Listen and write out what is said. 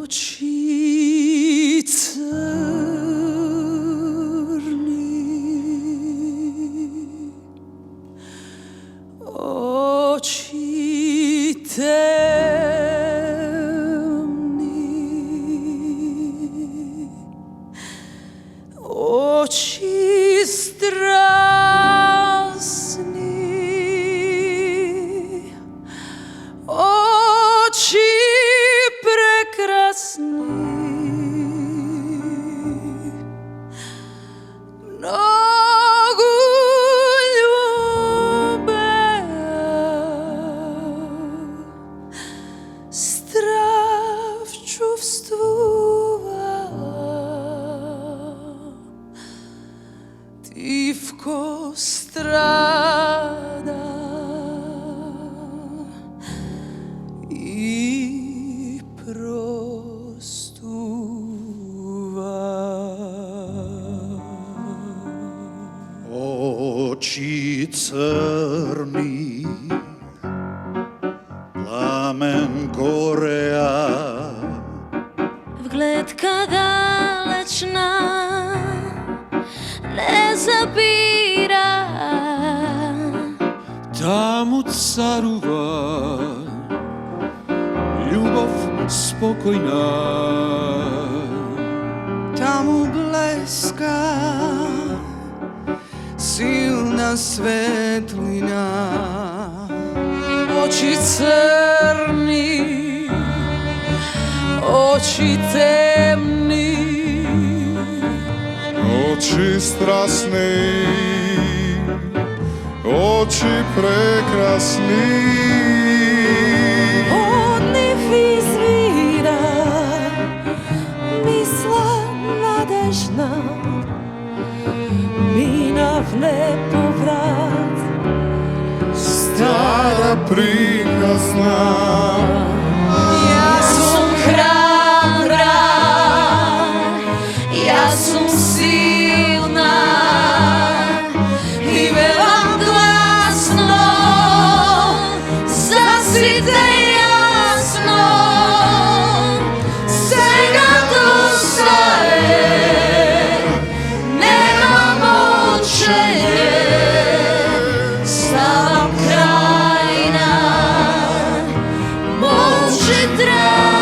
Oči crni, oči temni, oči strasni, oči prekrasni, mnogu ljube, strah čuvstvува, tivko strada i prostuva. Oči crni, plamen gorea, Vgledka dalečna ne zabira, Tamo caruva ljubav spokojna. Tamo bleska silna svetlina, oči crni, oči temni, Oči strasni, oči prekrasni. odniv izvira, misla nadežna, minav nepovrat, Stara prikrasna, ja sam hrabra, ja sam silna i vevam glasno, zasvite jasno, svega dosta je, nemam očaje, stavam krajna, može trajna.